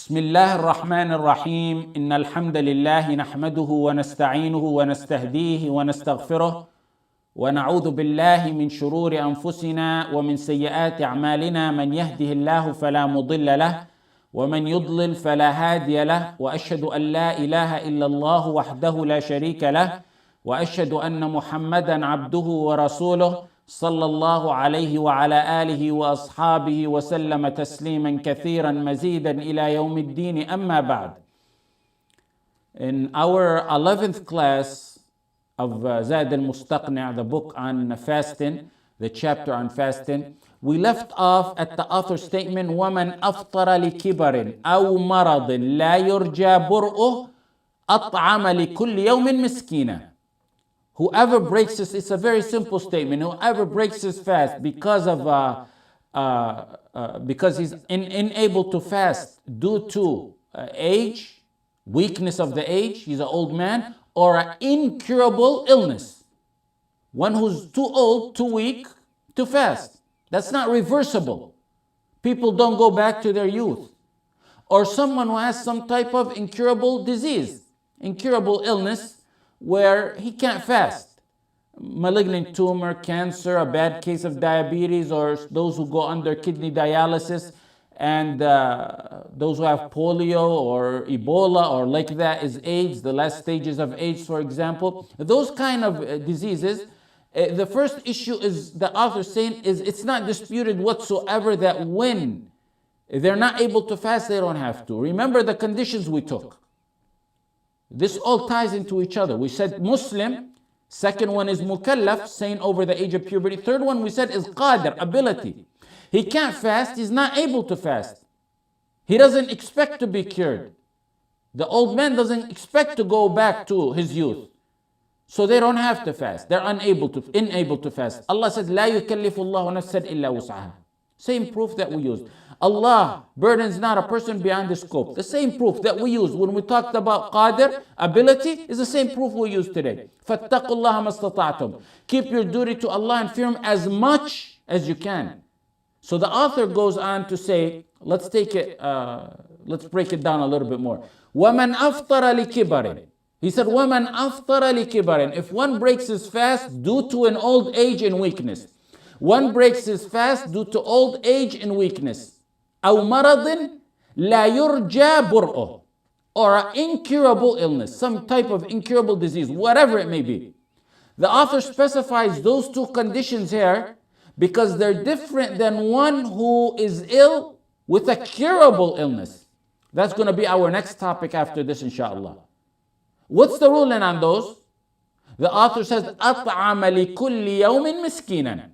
بسم الله الرحمن الرحيم إن الحمد لله نحمده ونستعينه ونستهديه ونستغفره ونعوذ بالله من شرور أنفسنا ومن سيئات أعمالنا من يهده الله فلا مضل له ومن يضلل فلا هادي له وأشهد أن لا إله إلا الله وحده لا شريك له وأشهد أن محمدا عبده ورسوله صلى الله عليه وعلى آله وأصحابه وسلم تسليما كثيرا مزيدا إلى يوم الدين أما بعد. In our 11th class of Zaad al-Mustaqni, the book on fasting, the chapter on fasting, we left off at the author's statement, وَمَنْ أَفْطَرَ لِكِبَرٍ أَوْ مَرَضٍ لَا يُرْجَى بُرْءُهُ أَطْعَمَ لِكُلِّ يَوْمٍ مِسْكِينًا. Whoever breaks his, it's a very simple statement. Whoever breaks his fast because he's unable to fast due to age, weakness of the age, he's an old man, or an incurable illness. One who's too old, too weak to fast. That's not reversible. People don't go back to their youth. Or someone who has some type of incurable disease, incurable illness, where he can't fast. Malignant tumor, cancer, a bad case of diabetes, or those who go under kidney dialysis, and those who have polio or Ebola or like that is AIDS, the last stages of AIDS, for example. Those kind of diseases, the first issue is, the author saying, is it's not disputed whatsoever that when they're not able to fast, they don't have to. Remember the conditions we took. This all ties into each other. We said Muslim. Second one is mukallaf, sane over the age of puberty. Third one we said is qadir, ability. He can't fast. He's not able to fast. He doesn't expect to be cured. The old man doesn't expect to go back to his youth. So they don't have to fast. They're unable to fast. Allah said, لا يكلف الله نفسا إلا وسعها. Same proof that we used. Allah burdens not a person beyond the scope. The same proof that we used when we talked about qadir, ability, is the same proof we use today. فَاتَّقُوا اللَّهَ مَا اسْتَطَعْتُمْ. Keep your duty to Allah and fear Him as much as you can. So the author goes on to say, let's break it down a little bit more. وَمَنْ أَفْطَرَ لِكِبَرٍ. He said, وَمَنْ أَفْطَرَ لِكِبَرٍ. If one breaks his fast due to an old age and weakness. One breaks his fast due to old age and weakness. أو مرض لا يرجى برؤه, or an incurable illness, some type of incurable disease, whatever it may be. The author specifies those two conditions here because they're different than one who is ill with a curable illness. That's going to be our next topic after this, inshallah. What's the ruling on those? The author says, أطعم لكل يوم مسكينا.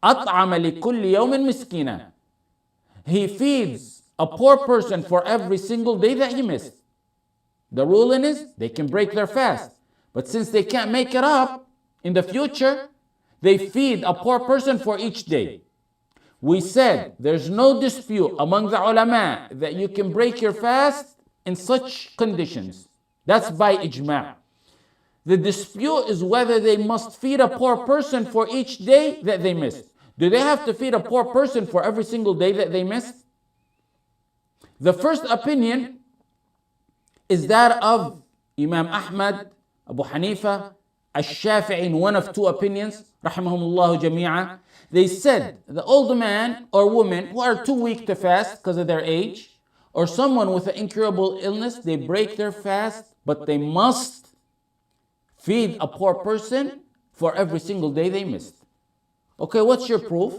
أطعم لكل يوم مسكينا. He feeds a poor person for every single day that he missed. The ruling is they can break their fast. But since they can't make it up in the future, they feed a poor person for each day. We said there's no dispute among the ulama that you can break your fast in such conditions. That's by ijma'. The dispute is whether they must feed a poor person for each day that they missed. Do they have to feed a poor person for every single day that they missed? The first opinion is that of Imam Ahmad, Abu Hanifa, Al-Shafi'i, in one of two opinions, rahimahumullah jami'ah. They said the old man or woman who are too weak to fast because of their age, or someone with an incurable illness, they break their fast, but they must feed a poor person for every single day they missed. Okay, what's your proof?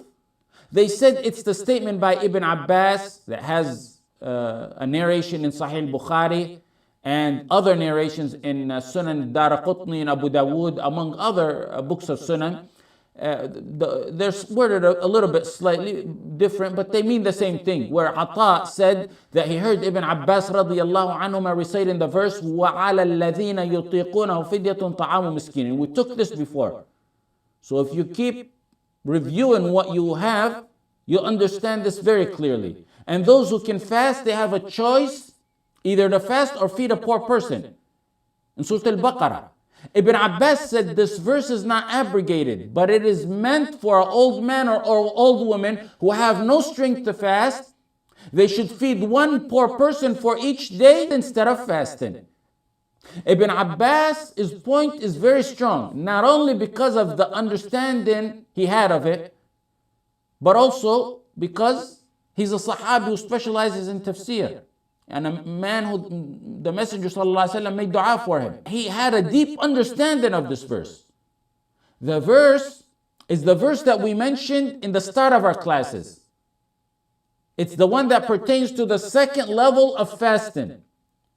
They said it's the statement by Ibn Abbas that has a narration in Sahih Bukhari and other narrations in Sunan Daraqutni and Abu Dawood, among other books of Sunan. They're worded a little bit slightly different, but they mean the same thing. Where Ata said that he heard Ibn Abbas radiyallahu anhuma recite in the verse, وَعَلَى الَّذِينَ يُطِيقُونَهُ فِدْيَةٌ طَعَامُ مِسْكِينٍ. We took this before. So if you keep reviewing what you have, you understand this very clearly. And those who can fast, they have a choice, either to fast or feed a poor person. In Surah Al-Baqarah, Ibn Abbas said this verse is not abrogated, but it is meant for an old man or old woman who have no strength to fast, They should feed one poor person for each day instead of fasting. Ibn Abbas' point is very strong, not only because of the understanding he had of it, but also because he's a Sahabi who specializes in tafsir, and a man who the Messenger ﷺ made dua for him. He had a deep understanding of this verse. The verse is the verse that we mentioned in the start of our classes. It's the one that pertains to the second level of fasting.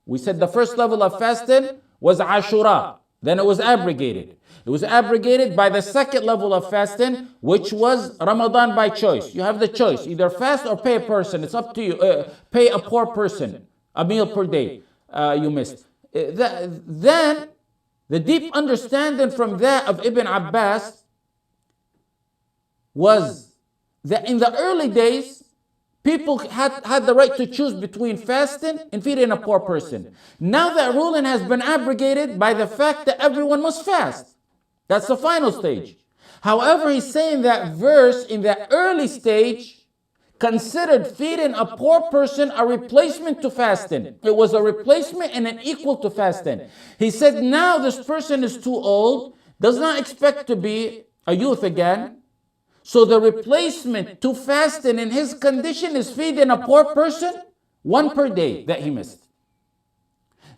We said the first level of fasting was Ashura, then it was abrogated. It was abrogated by the second level of fasting, which was Ramadan by choice. You have the choice, either fast or pay a person. It's up to you. Pay a poor person a meal per day you missed. Then, the deep understanding from that of Ibn Abbas was that in the early days, people had the right to choose between fasting and feeding a poor person. Now that ruling has been abrogated by the fact that everyone must fast. That's the final stage. However, he's saying that verse in that early stage considered feeding a poor person a replacement to fasting. It was a replacement and an equal to fasting. He said now this person is too old, does not expect to be a youth again. So the replacement to fasting in his condition is feeding a poor person one per day that he missed.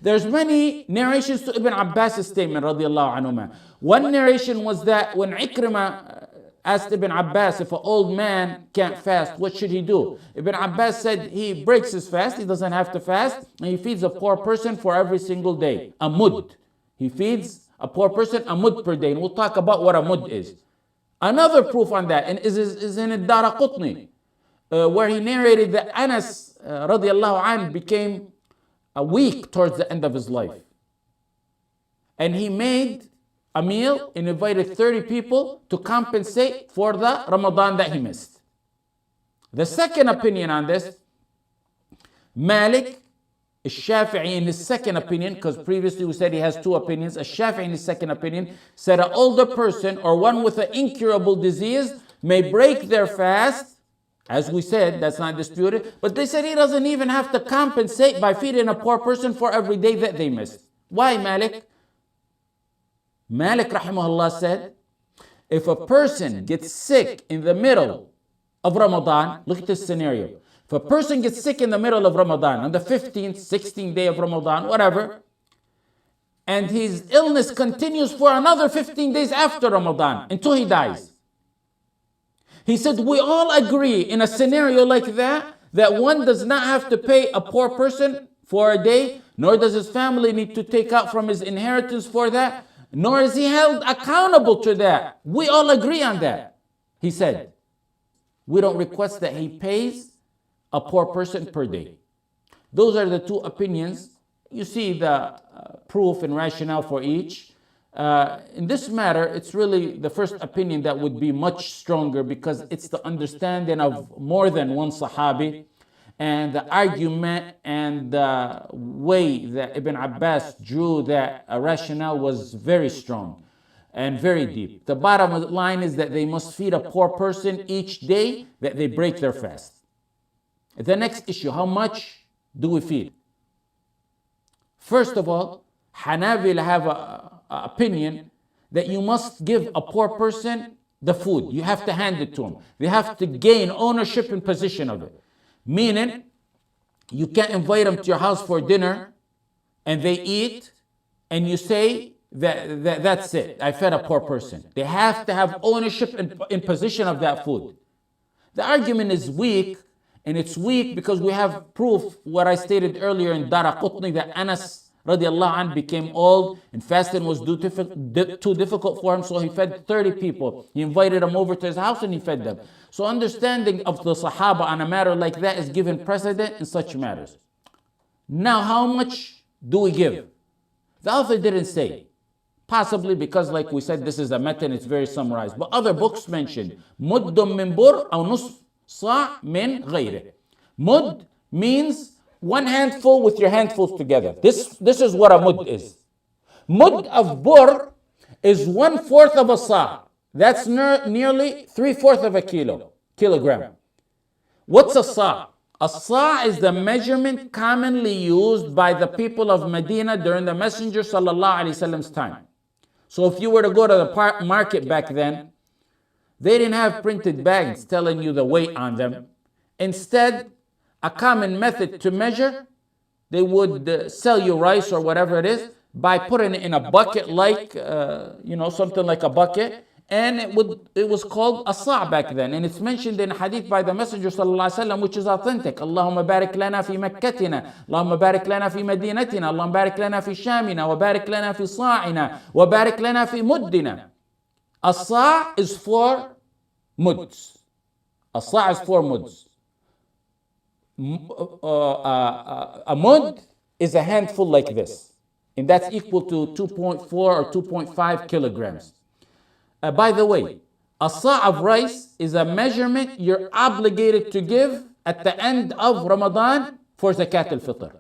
There's many narrations to Ibn Abbas' statement, radiallahu anhuma. One narration was that when Ikrimah asked Ibn Abbas, if an old man can't fast, what should he do? Ibn Abbas said he breaks his fast, he doesn't have to fast, and he feeds a poor person for every single day. A mud. He feeds a poor person a mud per day, and we'll talk about what a mud is. Another proof on that is in Ad-Daraqutni, where he narrated that Anas radiallahu anh became weak towards the end of his life. And he made a meal and invited 30 people to compensate for the Ramadan that he missed. The second opinion on this, Malik, Shafi'i in his second opinion, because previously we said he has two opinions, Shafi'i in his second opinion said an older person or one with an incurable disease may break their fast. As we said, that's not disputed. But they said he doesn't even have to compensate by feeding a poor person for every day that they missed. Why, Malik? Malik rahimahullah said, if a person gets sick in the middle of Ramadan, look at this scenario. If a person gets sick in the middle of Ramadan, on the 15th, 16th day of Ramadan, whatever, and his illness continues for another 15 days after Ramadan, until he dies. He said, we all agree in a scenario like that one does not have to pay a poor person for a day, nor does his family need to take out from his inheritance for that, nor is he held accountable to that. We all agree on that. He said, we don't request that he pays a poor person per day. Those are the two opinions. You see the proof and rationale for each. In this matter, it's really the first opinion that would be much stronger because it's the understanding of more than one Sahabi, and the argument and the way that Ibn Abbas drew that rationale was very strong and very deep. The bottom line is that they must feed a poor person each day that they break their fast. The next issue, how much do we feed? First of all, Hanabila have an opinion that you must give a poor person the food. You have to hand it to him. They have to gain ownership and possession of it. Meaning, you can't invite them to your house for dinner and they eat and you say that's it. I fed a poor person. They have to have ownership and possession of that food. The argument is weak, and it's weak because we have proof, what I stated earlier in Daraqutni, that Anas radiallahu anh became old and fasting was too difficult for him, so he fed 30 people. He invited them over to his house and he fed them. So understanding of the Sahaba on a matter like that is given precedent in such matters. Now, how much do we give? The author didn't say. Possibly because, like we said, this is a matan, it's very summarized. But other books mention, muddum min bur aw nusf sa' min ghayri. Mud means one handful with your handfuls together. This is what a mud is. Mud of bur is 1/4 of a sa'. That's nearly 3/4 of a kilogram. What's a sa'? A sa' is the measurement commonly used by the people of Medina during the Messenger sallallahu alaihi wasallam's time. So if you were to go to the market back then, they didn't have printed bags telling you the weight on them. Instead, a common method to measure, they would sell you rice or whatever it is by putting it in a bucket like, something like a bucket. And it was called a sa' back then. And it's mentioned in a hadith by the Messenger sallallahu alaihi wasallam, which is authentic. Allahumma barik lana fi makkatina, Allahumma barik lana fi madinatina, Allahumma barik lana fi shamina, wa barik lana fi sa'ina, wa barik lana fi muddina. A sa' is 4 muds. A sa' is 4 muds. A mud is a handful like this. And that's equal to 2.4 or 2.5 kilograms. By the way, a sa' of rice is a measurement you're obligated to give at the end of Ramadan for Zakat al-Fitr.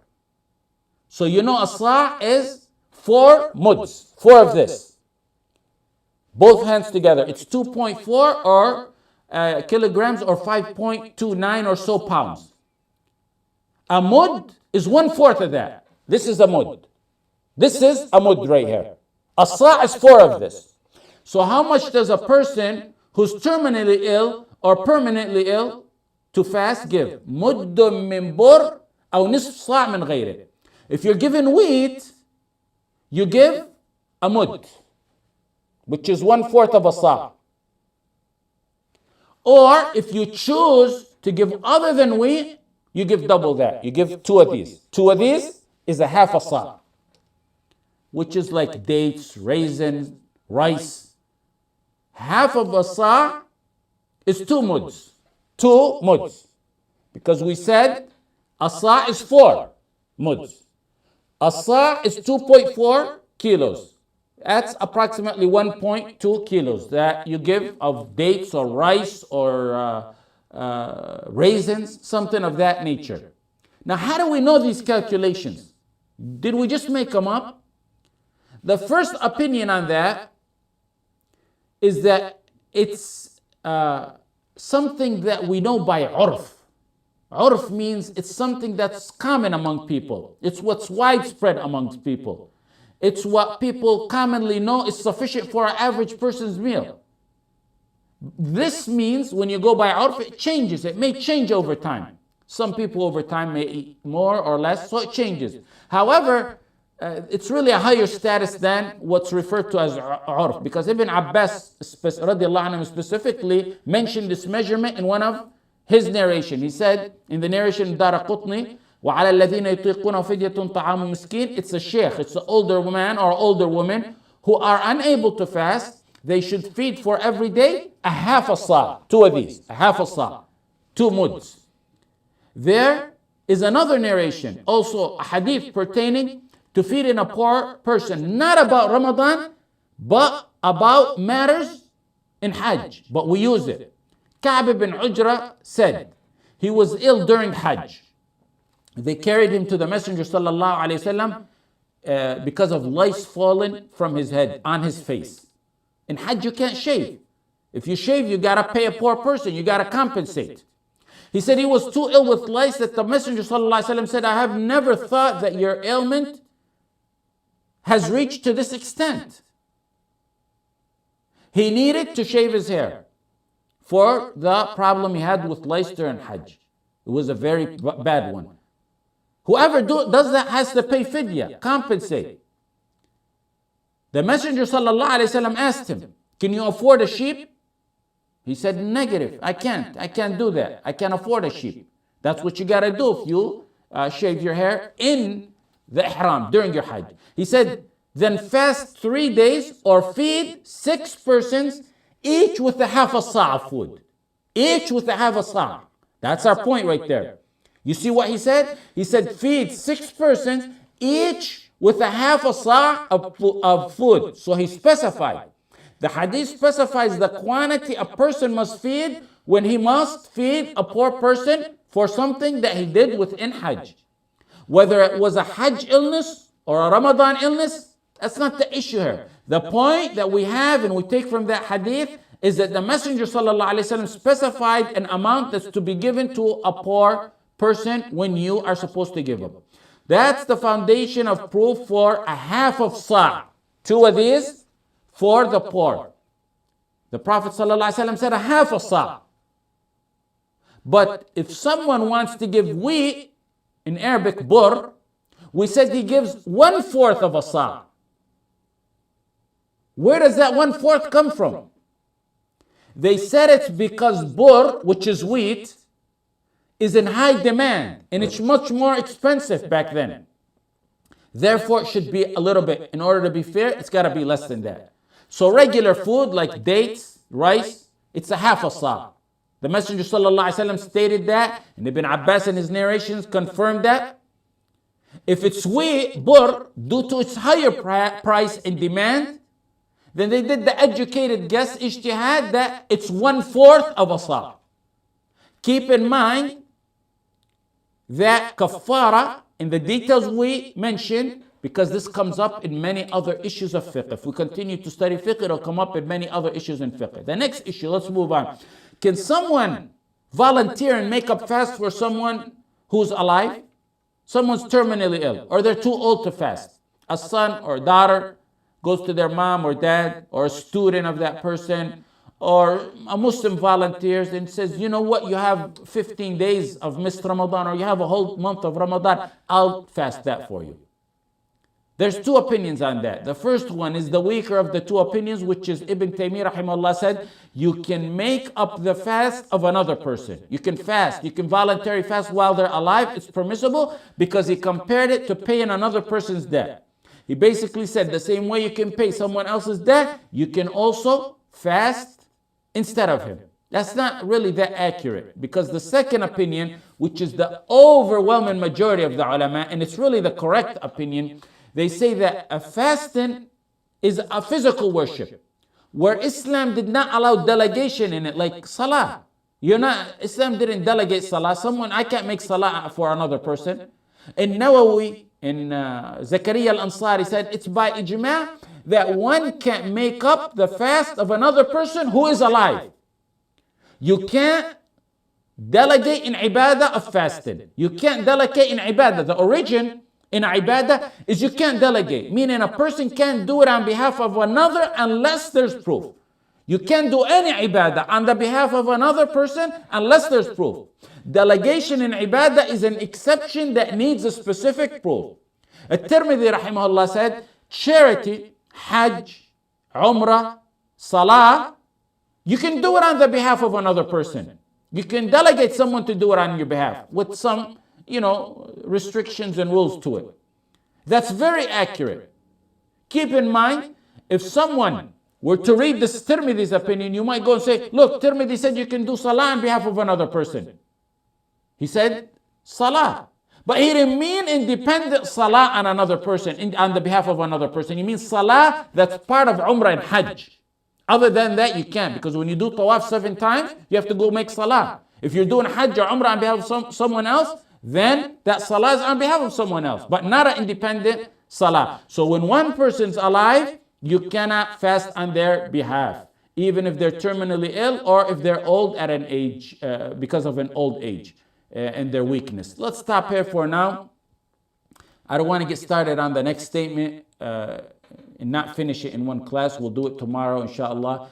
So you know a sa' is 4 muds, 4 of this. Both hands together. It's 2.4 or kilograms or 5.29 or so pounds. A mud is 1/4 of that. This is a mud. This is a mud right here. A sa' is 4 of this. So how much does a person who's terminally ill or permanently ill to fast give? Muddun min bur aw nisf sa' min ghayri. If you're given wheat, you give a mud, which is 1/4 of a sa'. Or if you choose to give other than wheat, you give double that. You give 2 of these. 2 of these is a half a sa', which is like dates, raisins, rice. Half of a sa' is 2 muds. 2 muds. Because we said a sa' is 4 muds. A sa' is 2.4 kilos. That's approximately 1.2 kilos that you give of dates or rice or raisins, something of that nature. Now, how do we know these calculations? Did we just make them up? The first opinion on that is that it's something that we know by urf. Urf means it's something that's common among people. It's what's widespread amongst people. It's what people commonly know is sufficient for an average person's meal. This means when you go by urf, it changes. It may change over time. Some people over time may eat more or less, so it changes. However, it's really a higher status than what's referred to as urf, because Ibn Abbas radiallahu anhu specifically mentioned this measurement in one of his narration. He said in the narration Daraqutni, وَعَلَى الَّذِينَ يُطِيقُونَ فِدْيَةٌ طَعَامُ مِسْكِينٍ. It's a sheikh, it's an older man or older woman who are unable to fast. They should feed for every day a half a sa', 2 of these, a half a sa', 2 muds. There is another narration, also a hadith pertaining to feeding a poor person, not about Ramadan, but about matters in Hajj. But we use it. Ka'b ibn Ujra said, he was ill during Hajj. They carried him to the Messenger sallallahu alaihi wasallam because of lice falling from his head on his face. In Hajj you can't shave. If you shave, you gotta pay a poor person, you gotta compensate. He said he was too ill with lice that the Messenger sallallahu alaihi wasallam said, I have never thought that your ailment has reached to this extent. He needed to shave his hair for the problem he had with lice during Hajj. It was a very bad one. Whoever does that has to pay fidya, compensate. The Messenger ﷺ asked him, can you afford a sheep? He said, negative, I can't do that. I can't afford a sheep. That's what you gotta do if you shave your hair in the ihram during your Hajj. He said, then fast 3 days or feed 6 persons, each with a half a sa' of food. Each with a half a sa'. That's our point right there. You see what he said? He said, feed 6 persons, each with a half a sa' of food. So he specified. The hadith specifies the quantity a person must feed when he must feed a poor person for something that he did within Hajj. Whether it was a Hajj illness or a Ramadan illness, that's not the issue here. The point that we have and we take from that hadith is that the Messenger ﷺ specified an amount that's to be given to a poor person when you are supposed to give up. That's the foundation of proof for a half of sa'. 2 of these for the poor. The Prophet ﷺ said a half a sa'. But if someone wants to give wheat, in Arabic bur, we said he gives 1/4 of a sa'. Where does that 1/4 come from? They said it's because bur, which is wheat, is in high demand and it's much more expensive back then. Therefore, it should be a little bit. In order to be fair, it's got to be less than that. So regular food like dates, rice, it's a half a sa'. The Messenger ﷺ stated that, and Ibn Abbas in his narrations confirmed that. If it's wheat, bur, due to its higher price and demand, then they did the educated guess, ijtihad, that it's 1/4 of a sa'. Keep in mind that kafara, in the details we mentioned, because this comes up in many other issues of fiqh. If we continue to study fiqh, it'll come up in many other issues in fiqh. The next issue, let's move on. Can someone volunteer and make up fast for someone who's alive? Someone's terminally ill, or they're too old to fast. A son or daughter goes to their mom or dad, or a student of that person, or a Muslim volunteers and says, you know what, you have 15 days of missed Ramadan, or you have a whole month of Ramadan, I'll fast that for you. There's 2 opinions on that. The first one is the weaker of the 2 opinions, which is Ibn Taymiyyah rahimahullah said, you can make up the fast of another person. You can fast, you can voluntarily fast while they're alive, it's permissible, because he compared it to paying another person's debt. He basically said the same way you can pay someone else's debt, you can also fast instead of him. That's not really that accurate, because the second opinion, which is the overwhelming majority of the ulama, and it's really the correct opinion, they say that a fasting is a physical worship, where Islam did not allow delegation in it, like salah. Islam didn't delegate salah. I can't make salah for another person. In Nawawi, in Zakaria al-Ansari said, it's by ijma' that one can't make up the fast of another person who is alive. You can't delegate in ibadah of fasting. You can't delegate in ibadah. The origin in ibadah is you can't delegate, meaning a person can't do it on behalf of another unless there's proof. You can't do any ibadah on the behalf of another person unless there's proof. Delegation in ibadah is an exception that needs a specific proof. At-Tirmidhi rahimahullah said, charity, hajj, umrah, salah, you can do it on the behalf of another person. You can delegate someone to do it on your behalf with some, restrictions and rules to it. That's very accurate. Keep in mind, if someone were to read this Tirmidhi's opinion, you might go and say, look, Tirmidhi said you can do salah on behalf of another person. He said salah. But he didn't mean independent salah on another person, on the behalf of another person. He means salah that's part of umrah and hajj. Other than that, you can't, because when you do tawaf 7 times, you have to go make salah. If you're doing hajj or umrah on behalf of someone else, then that salah is on behalf of someone else, but not an independent salah. So when one person's alive, you cannot fast on their behalf, even if they're terminally ill or if they're old at an age, because of an old age and their weakness. Let's stop here for now. I don't want to get started on the next statement and not finish it in one class. We'll do it tomorrow, inshallah.